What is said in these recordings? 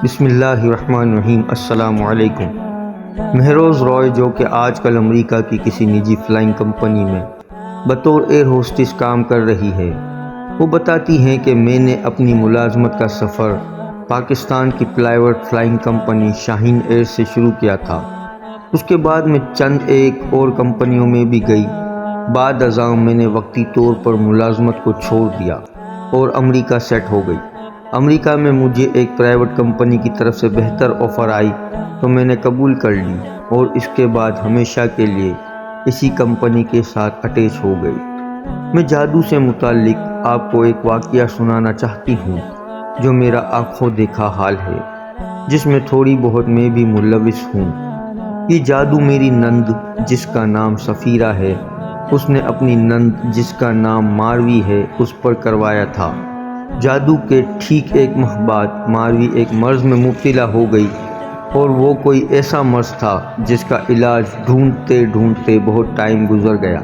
بسم اللہ الرحمن الرحیم۔ السلام علیکم۔ مہروز رائے، جو کہ آج کل امریکہ کی کسی نجی فلائنگ کمپنی میں بطور ایئر ہوسٹس کام کر رہی ہے، وہ بتاتی ہیں کہ میں نے اپنی ملازمت کا سفر پاکستان کی پرائیویٹ فلائنگ کمپنی شاہین ایئر سے شروع کیا تھا۔ اس کے بعد میں چند ایک اور کمپنیوں میں بھی گئی۔ بعد ازاں میں نے وقتی طور پر ملازمت کو چھوڑ دیا اور امریکہ سیٹ ہو گئی۔ امریکہ میں مجھے ایک پرائیویٹ کمپنی کی طرف سے بہتر آفر آئی تو میں نے قبول کر لی اور اس کے بعد ہمیشہ کے لیے اسی کمپنی کے ساتھ اٹیچ ہو گئی۔ میں جادو سے متعلق آپ کو ایک واقعہ سنانا چاہتی ہوں جو میرا آنکھوں دیکھا حال ہے، جس میں تھوڑی بہت میں بھی ملوث ہوں۔ یہ جادو میری نند، جس کا نام سفیرہ ہے، اس نے اپنی نند، جس کا نام ماروی ہے، اس پر کروایا تھا۔ جادو کے ٹھیک ایک ماہ بعد ماروی ایک مرض میں مبتلا ہو گئی، اور وہ کوئی ایسا مرض تھا جس کا علاج ڈھونڈتے ڈھونڈتے بہت ٹائم گزر گیا،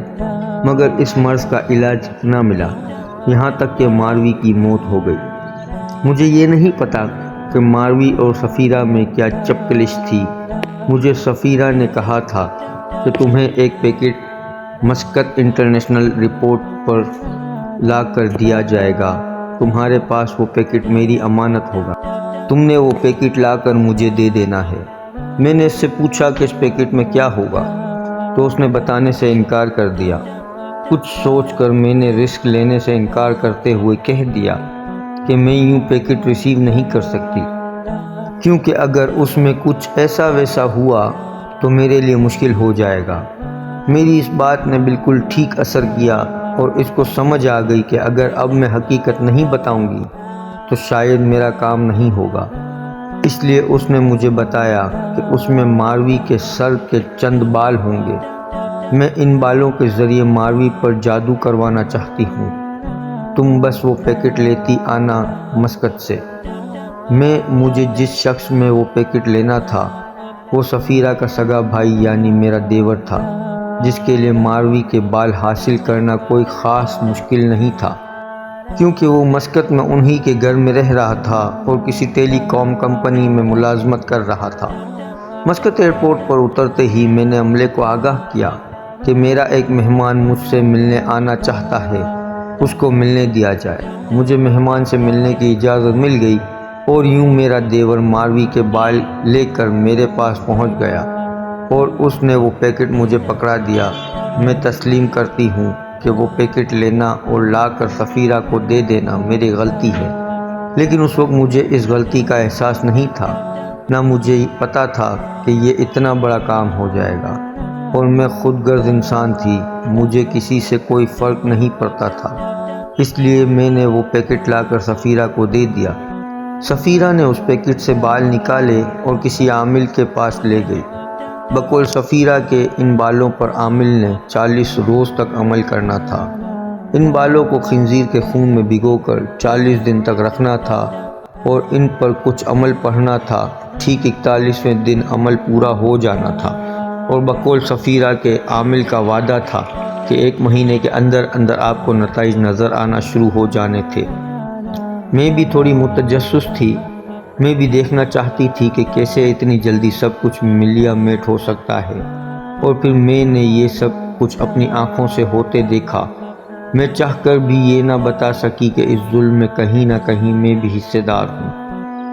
مگر اس مرض کا علاج نہ ملا، یہاں تک کہ ماروی کی موت ہو گئی۔ مجھے یہ نہیں پتا کہ ماروی اور سفیرہ میں کیا چپکلش تھی۔ مجھے سفیرہ نے کہا تھا کہ تمہیں ایک پیکٹ مسقط انٹرنیشنل ایئرپورٹ پر لا کر دیا جائے گا، تمہارے پاس وہ پیکٹ میری امانت ہوگا، تم نے وہ پیکٹ لا کر مجھے دے دینا ہے۔ میں نے اس سے پوچھا کہ اس پیکٹ میں کیا ہوگا، تو اس نے بتانے سے انکار کر دیا۔ کچھ سوچ کر میں نے رسک لینے سے انکار کرتے ہوئے کہہ دیا کہ میں یوں پیکٹ ریسیو نہیں کر سکتی، کیونکہ اگر اس میں کچھ ایسا ویسا ہوا تو میرے لیے مشکل ہو جائے گا۔ میری اس بات نے بالکل ٹھیک اثر کیا اور اس کو سمجھ آ گئی کہ اگر اب میں حقیقت نہیں بتاؤں گی تو شاید میرا کام نہیں ہوگا۔ اس لیے اس نے مجھے بتایا کہ اس میں ماروی کے سر کے چند بال ہوں گے۔ میں ان بالوں کے ذریعے ماروی پر جادو کروانا چاہتی ہوں، تم بس وہ پیکٹ لیتی آنا مسقط سے۔ مجھے جس شخص میں وہ پیکٹ لینا تھا وہ سفیرہ کا سگا بھائی یعنی میرا دیور تھا، جس کے لیے ماروی کے بال حاصل کرنا کوئی خاص مشکل نہیں تھا، کیونکہ وہ مسقط میں انہی کے گھر میں رہ رہا تھا اور کسی ٹیلی کام کمپنی میں ملازمت کر رہا تھا۔ مسقط ایئرپورٹ پر اترتے ہی میں نے عملے کو آگاہ کیا کہ میرا ایک مہمان مجھ سے ملنے آنا چاہتا ہے، اس کو ملنے دیا جائے۔ مجھے مہمان سے ملنے کی اجازت مل گئی اور یوں میرا دیور ماروی کے بال لے کر میرے پاس پہنچ گیا اور اس نے وہ پیکٹ مجھے پکڑا دیا۔ میں تسلیم کرتی ہوں کہ وہ پیکٹ لینا اور لا کر سفیرہ کو دے دینا میری غلطی ہے، لیکن اس وقت مجھے اس غلطی کا احساس نہیں تھا، نہ مجھے پتا تھا کہ یہ اتنا بڑا کام ہو جائے گا، اور میں خود غرض انسان تھی، مجھے کسی سے کوئی فرق نہیں پڑتا تھا، اس لیے میں نے وہ پیکٹ لا کر سفیرہ کو دے دیا۔ سفیرہ نے اس پیکٹ سے بال نکالے اور کسی عامل کے پاس لے گئی۔ بقول سفیرہ کے ان بالوں پر عامل نے 40 روز تک عمل کرنا تھا۔ ان بالوں کو خنزیر کے خون میں بھگو کر 40 دن تک رکھنا تھا اور ان پر کچھ عمل پڑھنا تھا۔ ٹھیک 41ویں دن عمل پورا ہو جانا تھا اور بقول سفیرہ کے عامل کا وعدہ تھا کہ 1 مہینے کے اندر اندر آپ کو نتائج نظر آنا شروع ہو جانے تھے۔ میں بھی تھوڑی متجسس تھی، میں بھی دیکھنا چاہتی تھی کہ کیسے اتنی جلدی سب کچھ ملیا میٹ ہو سکتا ہے، اور پھر میں نے یہ سب کچھ اپنی آنکھوں سے ہوتے دیکھا۔ میں چاہ کر بھی یہ نہ بتا سکی کہ اس ظلم میں کہیں نہ کہیں میں بھی حصے دار ہوں،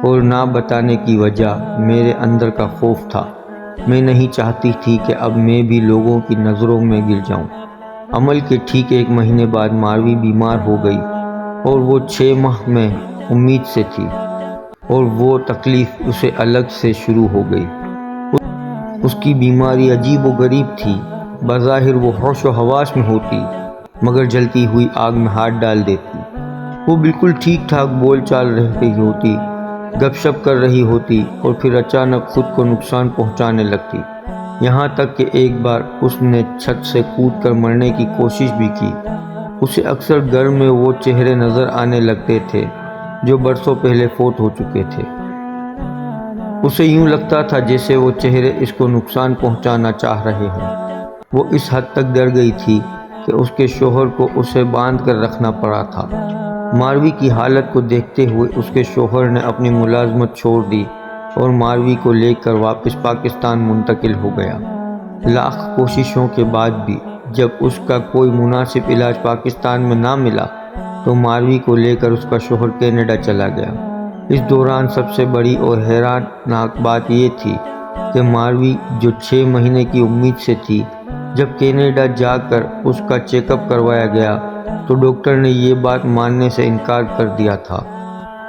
اور نہ بتانے کی وجہ میرے اندر کا خوف تھا۔ میں نہیں چاہتی تھی کہ اب میں بھی لوگوں کی نظروں میں گر جاؤں۔ عمل کے ٹھیک 1 مہینے بعد ماروی بیمار ہو گئی اور وہ 6 ماہ میں امید سے تھی، اور وہ تکلیف اسے الگ سے شروع ہو گئی۔ اس کی بیماری عجیب و غریب تھی۔ بظاہر وہ ہوش و حواس میں ہوتی، مگر جلتی ہوئی آگ میں ہاتھ ڈال دیتی۔ وہ بالکل ٹھیک ٹھاک بول چال رہی ہوتی، گپ شپ کر رہی ہوتی، اور پھر اچانک خود کو نقصان پہنچانے لگتی، یہاں تک کہ ایک بار اس نے چھت سے کود کر مرنے کی کوشش بھی کی۔ اسے اکثر گھر میں وہ چہرے نظر آنے لگتے تھے جو برسوں پہلے فوت ہو چکے تھے۔ اسے یوں لگتا تھا جیسے وہ چہرے اس کو نقصان پہنچانا چاہ رہے ہیں۔ وہ اس حد تک ڈر گئی تھی کہ اس کے شوہر کو اسے باندھ کر رکھنا پڑا تھا۔ ماروی کی حالت کو دیکھتے ہوئے اس کے شوہر نے اپنی ملازمت چھوڑ دی اور ماروی کو لے کر واپس پاکستان منتقل ہو گیا۔ لاکھ کوششوں کے بعد بھی جب اس کا کوئی مناسب علاج پاکستان میں نہ ملا تو ماروی کو لے کر اس کا شوہر کینیڈا چلا گیا۔ اس دوران سب سے بڑی اور حیرانناک بات یہ تھی کہ ماروی جو 6 مہینے کی امید سے تھی، جب کینیڈا جا کر اس کا چیک اپ کروایا گیا تو ڈاکٹر نے یہ بات ماننے سے انکار کر دیا تھا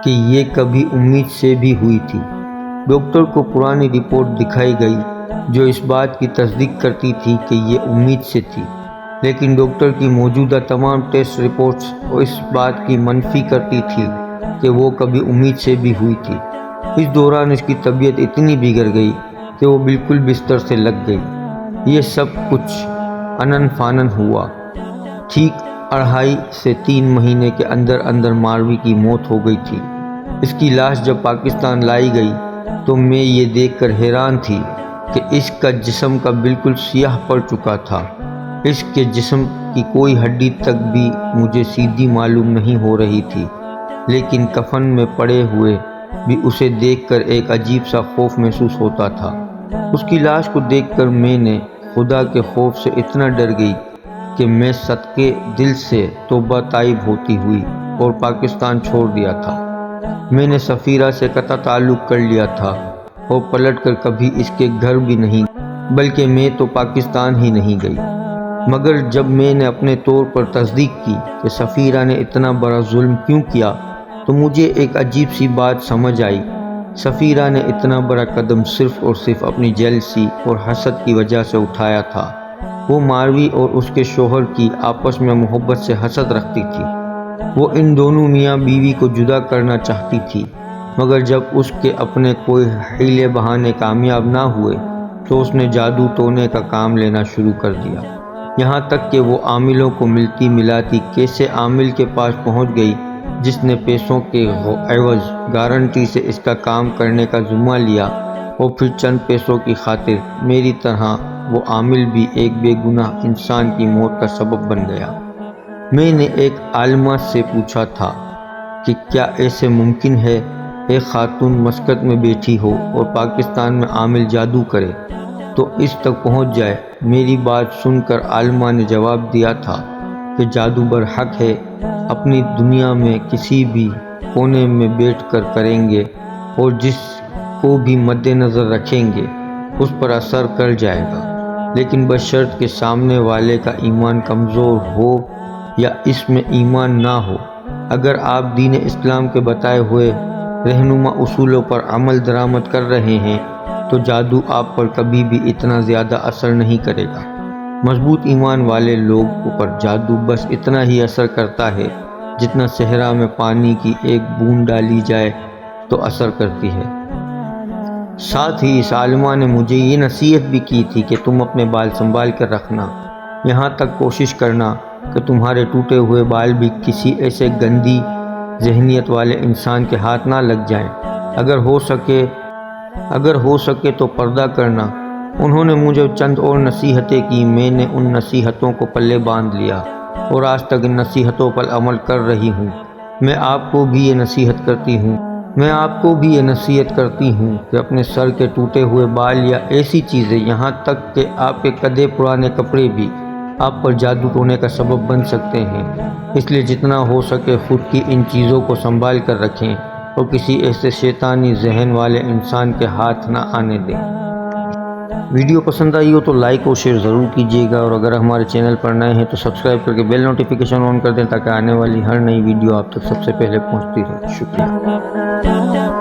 کہ یہ کبھی امید سے بھی ہوئی تھی۔ ڈاکٹر کو پرانی رپورٹ دکھائی گئی جو اس بات کی تصدیق کرتی تھی کہ یہ امید سے تھی، لیکن ڈاکٹر کی موجودہ تمام ٹیسٹ رپورٹس اس بات کی منفی کرتی تھی کہ وہ کبھی امید سے بھی ہوئی تھی۔ اس دوران اس کی طبیعت اتنی بگڑ گئی کہ وہ بالکل بستر سے لگ گئی۔ یہ سب کچھ انن فانن ہوا۔ ٹھیک 2.5 سے 3 مہینے کے اندر اندر ماروی کی موت ہو گئی تھی۔ اس کی لاش جب پاکستان لائی گئی تو میں یہ دیکھ کر حیران تھی کہ اس کا جسم کا بالکل سیاہ پڑ چکا تھا۔ اس کے جسم کی کوئی ہڈی تک بھی مجھے سیدھی معلوم نہیں ہو رہی تھی، لیکن کفن میں پڑے ہوئے بھی اسے دیکھ کر ایک عجیب سا خوف محسوس ہوتا تھا۔ اس کی لاش کو دیکھ کر میں نے خدا کے خوف سے اتنا ڈر گئی کہ میں صدقے دل سے توبہ طائب ہوتی ہوئی اور پاکستان چھوڑ دیا تھا۔ میں نے سفیرہ سے قطع تعلق کر لیا تھا اور پلٹ کر کبھی اس کے گھر بھی نہیں، بلکہ میں تو پاکستان ہی نہیں گئی۔ مگر جب میں نے اپنے طور پر تصدیق کی کہ سفیرہ نے اتنا بڑا ظلم کیوں کیا تو مجھے ایک عجیب سی بات سمجھ آئی۔ سفیرہ نے اتنا بڑا قدم صرف اور صرف اپنی جیلسی اور حسد کی وجہ سے اٹھایا تھا۔ وہ ماروی اور اس کے شوہر کی آپس میں محبت سے حسد رکھتی تھی۔ وہ ان دونوں میاں بیوی کو جدا کرنا چاہتی تھی، مگر جب اس کے اپنے کوئی حیلے بہانے کامیاب نہ ہوئے تو اس نے جادو ٹونے کا کام لینا شروع کر دیا۔ یہاں تک کہ وہ عاملوں کو ملتی ملاتی کیسے عامل کے پاس پہنچ گئی جس نے پیسوں کے عوض گارنٹی سے اس کا کام کرنے کا ذمہ لیا، اور پھر چند پیسوں کی خاطر میری طرح وہ عامل بھی ایک بے گناہ انسان کی موت کا سبب بن گیا۔ میں نے ایک عالمہ سے پوچھا تھا کہ کیا ایسے ممکن ہے ایک خاتون مسقط میں بیٹھی ہو اور پاکستان میں عامل جادو کرے تو اس تک پہنچ جائے۔ میری بات سن کر عالمہ نے جواب دیا تھا کہ جادو برحق ہے، اپنی دنیا میں کسی بھی کونے میں بیٹھ کر کریں گے اور جس کو بھی مد نظر رکھیں گے اس پر اثر کر جائے گا، لیکن بشرط کہ سامنے والے کا ایمان کمزور ہو یا اس میں ایمان نہ ہو۔ اگر آپ دین اسلام کے بتائے ہوئے رہنما اصولوں پر عمل درآمد کر رہے ہیں تو جادو آپ پر کبھی بھی اتنا زیادہ اثر نہیں کرے گا۔ مضبوط ایمان والے لوگوں پر جادو بس اتنا ہی اثر کرتا ہے جتنا صحرا میں پانی کی ایک بوند ڈالی جائے تو اثر کرتی ہے۔ ساتھ ہی اس عالمہ نے مجھے یہ نصیحت بھی کی تھی کہ تم اپنے بال سنبھال کر رکھنا، یہاں تک کوشش کرنا کہ تمہارے ٹوٹے ہوئے بال بھی کسی ایسے گندی ذہنیت والے انسان کے ہاتھ نہ لگ جائیں۔ اگر ہو سکے تو پردہ کرنا۔ انہوں نے مجھے چند اور نصیحتیں کی، میں نے ان نصیحتوں کو پلے باندھ لیا اور آج تک ان نصیحتوں پر عمل کر رہی ہوں۔ میں آپ کو بھی یہ نصیحت کرتی ہوں کہ اپنے سر کے ٹوٹے ہوئے بال یا ایسی چیزیں، یہاں تک کہ آپ کے کدے پرانے کپڑے بھی آپ پر جادو ٹونے کا سبب بن سکتے ہیں۔ اس لیے جتنا ہو سکے خود کی ان چیزوں کو سنبھال کر رکھیں اور کسی ایسے شیطانی ذہن والے انسان کے ہاتھ نہ آنے دیں۔ ویڈیو پسند آئی ہو تو لائک اور شیئر ضرور کیجیے گا، اور اگر ہمارے چینل پر نئے ہیں تو سبسکرائب کر کے بیل نوٹیفیکیشن آن کر دیں تاکہ آنے والی ہر نئی ویڈیو آپ تک سب سے پہلے پہنچتی رہے۔ شکریہ۔